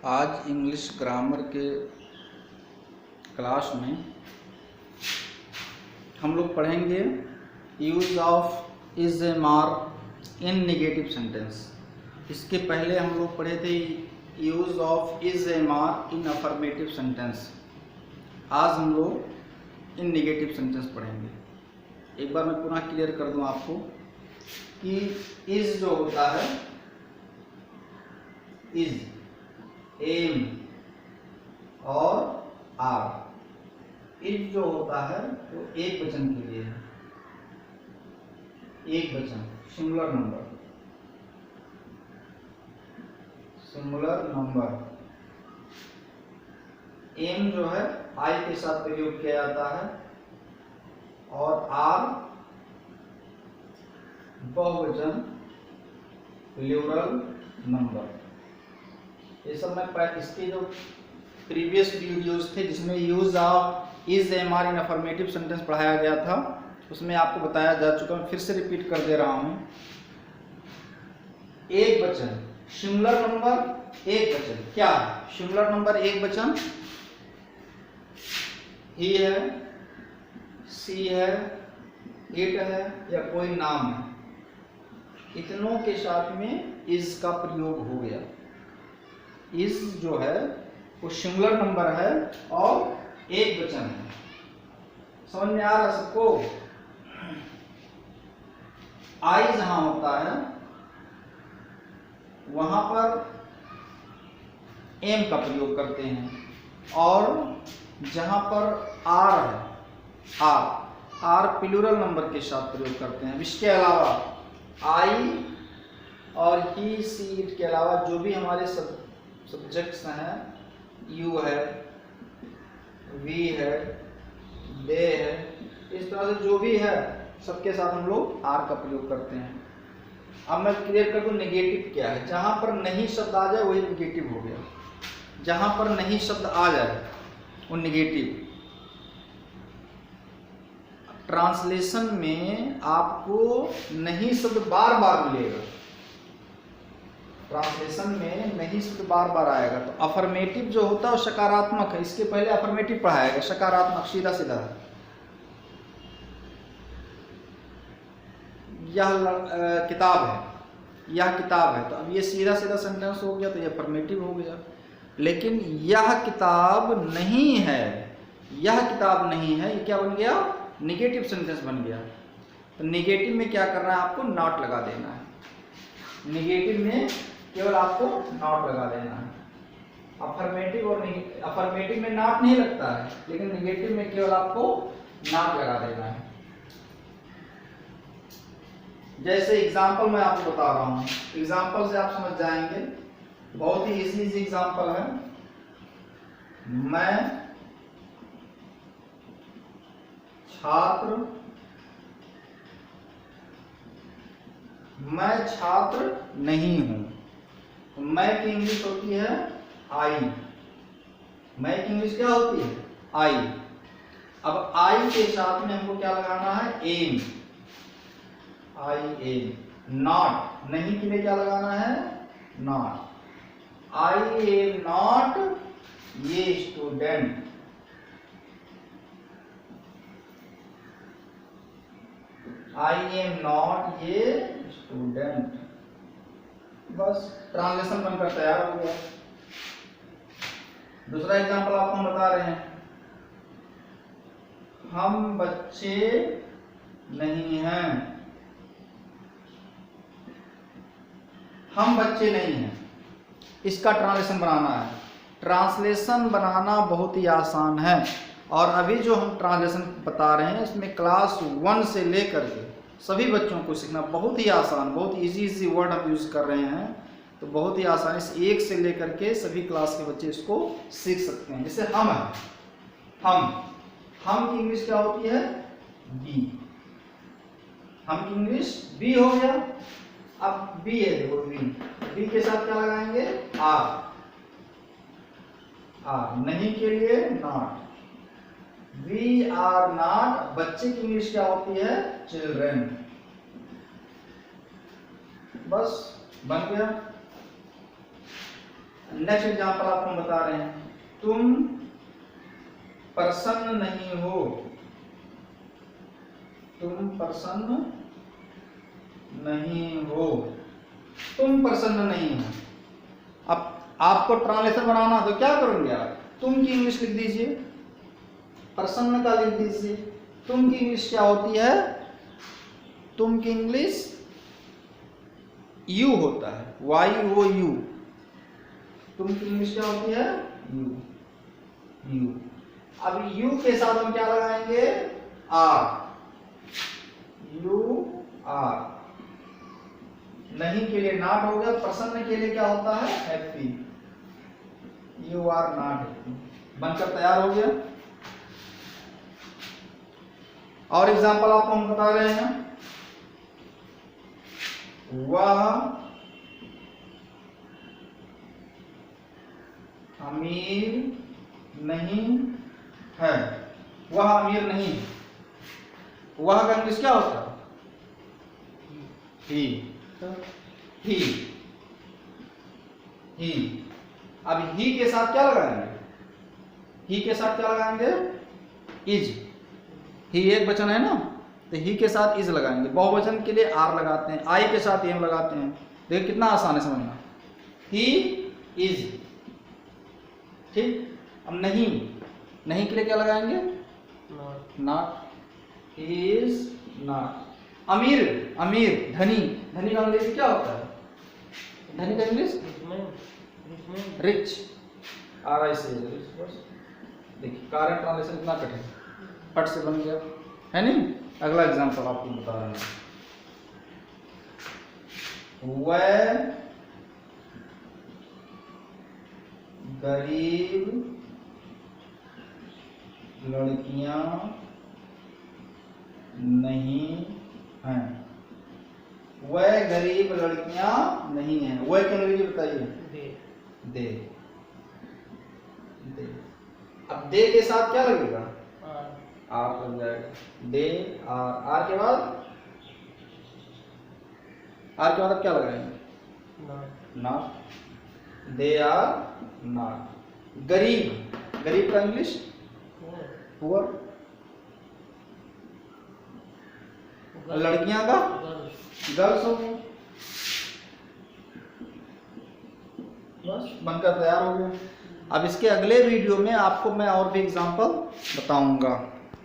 आज English grammar के class में हम लोग पढ़ेंगे use of is am are in negative sentence. इसके पहले हम लोग पढ़े थे use of is am are in affirmative sentence. आज हम लोग इन नेगेटिव सेंटेंस पढ़ेंगे। एक बार मैं पुनः क्लियर कर दूं आपको कि इज जो होता है, इज, एम और आर, इज जो होता है वो एक वचन के लिए है, एक वचन, singular number, singular number. Am जो है आई के साथ प्रयोग किया जाता है और आर बहुवचन, प्लूरल नंबर। ये सब मैं इसके जो प्रीवियस वीडियोस थे जिसमें use of is am are in affirmative sentence पढ़ाया गया था, उसमें आपको बताया जा चुका। मैं फिर से रिपीट कर दे रहा हूं। एक वचन, सिंगुलर नंबर, एक वचन। क्या है सिंगुलर नंबर? एक वचन। ही है, सी है, इट है या कोई नाम है, इतनों के साथ में इज का प्रयोग हो गया। इज जो है वो सिंगुलर नंबर है और एक वचन है। समझ में आ रहा सबको? आई जहां होता है वहां पर एम का प्रयोग करते हैं और जहां पर आर है, आर प्लूरल नंबर के साथ प्रयोग करते हैं। इसके अलावा आई और ही, सी, इट के अलावा जो भी हमारे सब्जेक्ट्स हैं, यू है, वी है, दे है, इस तरह से जो भी है सबके साथ हम लोग आर का प्रयोग करते हैं। अब मैं क्लियर कर दूं नेगेटिव क्या है। जहां पर नहीं शब्द आ जाए वही नेगेटिव हो गया, जहां पर नहीं शब्द आ जाए वो नेगेटिव। ट्रांसलेशन में आपको नहीं शब्द बार बार मिलेगा, ट्रांसलेशन में नहीं शब्द बार बार आएगा। तो अफर्मेटिव जो होता है वो सकारात्मक है। इसके पहले अफर्मेटिव पढ़ाया गया, सकारात्मक, सीधा सीधा। यह किताब है, यह किताब है, तो अब ये सीधा सीधा सेंटेंस हो गया, तो ये अफर्मेटिव हो गया। लेकिन यह किताब नहीं है, यह किताब नहीं है, ये क्या बन गया? नेगेटिव सेंटेंस बन गया। तो नेगेटिव में क्या करना है आपको? नॉट लगा देना है। नेगेटिव में केवल आपको नॉट लगा देना है। अफर्मेटिव और अफर्मेटिव में नॉट नहीं लगता है, लेकिन नेगेटिव में केवल आपको नॉट लगा देना है। जैसे एग्जांपल मैं आपको बता रहा हूं, एग्जांपल से आप समझ जाएंगे। बहुत ही इजी एग्जांपल है। मैं छात्र नहीं हूं। मैं की इंग्लिश होती है आई। मैं की इंग्लिश क्या होती है? आई। अब आई के साथ में हमको क्या लगाना है? एम। I am. नॉट, नहीं के लिए क्या लगाना है? नॉट। आई एम नॉट ये स्टूडेंट। आई एम नॉट ये स्टूडेंट। बस ट्रांसलेशन बनकर तैयार हो गया। दूसरा एग्जांपल आपको हम बता रहे हैं। हम बच्चे नहीं हैं। हम बच्चे नहीं हैं, इसका ट्रांसलेशन बनाना है। ट्रांसलेशन बनाना बहुत ही आसान है और अभी जो हम ट्रांसलेशन बता रहे हैं इसमें क्लास 1 से लेकर के सभी बच्चों को सीखना बहुत ही आसान, बहुत इजी वर्ड हम यूज कर रहे हैं, तो बहुत ही आसानी से एक से लेकर के सभी क्लास के बच्चे इसको सीख सकते हैं। जैसे हम है, हम की इंग्लिश क्या होती है? बी। हम की इंग्लिश बी हो गया। अब बी है, देखो बी, बी के साथ क्या लगाएंगे? आर। आर नहीं के लिए नॉट। We are not. बच्चे की इंग्लिश क्या होती है? चिल्ड्रन। बस बन गया। नेक्स्ट एग्जांपल आपको हम बता रहे हैं, तुम प्रसन्न नहीं हो, तुम प्रसन्न नहीं हो, तुम प्रसन्न नहीं हो। अब आपको ट्रांसलेशन बनाना तो क्या करोगे आप, तुम की इंग्लिश लिख दीजिए, प्रसन्न का लिख दीजिए। तुम की इंग्लिश क्या होती है, तुम की इंग्लिश यू होता है, YOU। तुम की इंग्लिश क्या होती है, यू। अब यू के साथ हम क्या लगाएंगे, आर, UR। नहीं के लिए नॉट हो गया, प्रसन्न के लिए क्या होता है, happy, you are not happy. बनकर तैयार हो गया। और एग्जांपल आपको हम बता रहे हैं, वह अमीर नहीं है, वह अमीर नहीं है। वह का इंग्लिश क्या होता है, ही। अब ही के साथ क्या लगाएंगे, ही के साथ क्या लगाएंगे, इज। ही एक वचन है ना, तो ही के साथ इज लगाएंगे। बहुवचन के लिए आर लगाते हैं, आई के साथ एम लगाते हैं। देखिए कितना आसान है समझना, ही इज। ठीक। अब नहीं के लिए क्या लगाएंगे, नॉट, ही इज नॉट। अमीर, धनी का इंग्लिश क्या होता है, धनी का इंग्लिश रिच, RI से रिच। देखिए कारण ट्रांसलेशन इतना कठिन, फट से बन गया है नहीं। अगला एग्जांपल आपको बता रहे हैं, वह गरीब लड़कियां नहीं हैं, वह गरीब लड़कियां नहीं हैं। वह क्या अंग्रेजी बताइए, दे। अब दे के साथ क्या लगेगा, आर लग जाएगा, दे आर के बाद अब क्या लगाएंगे, नॉट, दे आर नॉट। गरीब का इंग्लिश पुअर, लड़कियां का गर्ल्स हो गया। बस बनकर तैयार हो गया। अब इसके अगले वीडियो में आपको मैं और भी एग्जांपल बताऊंगा।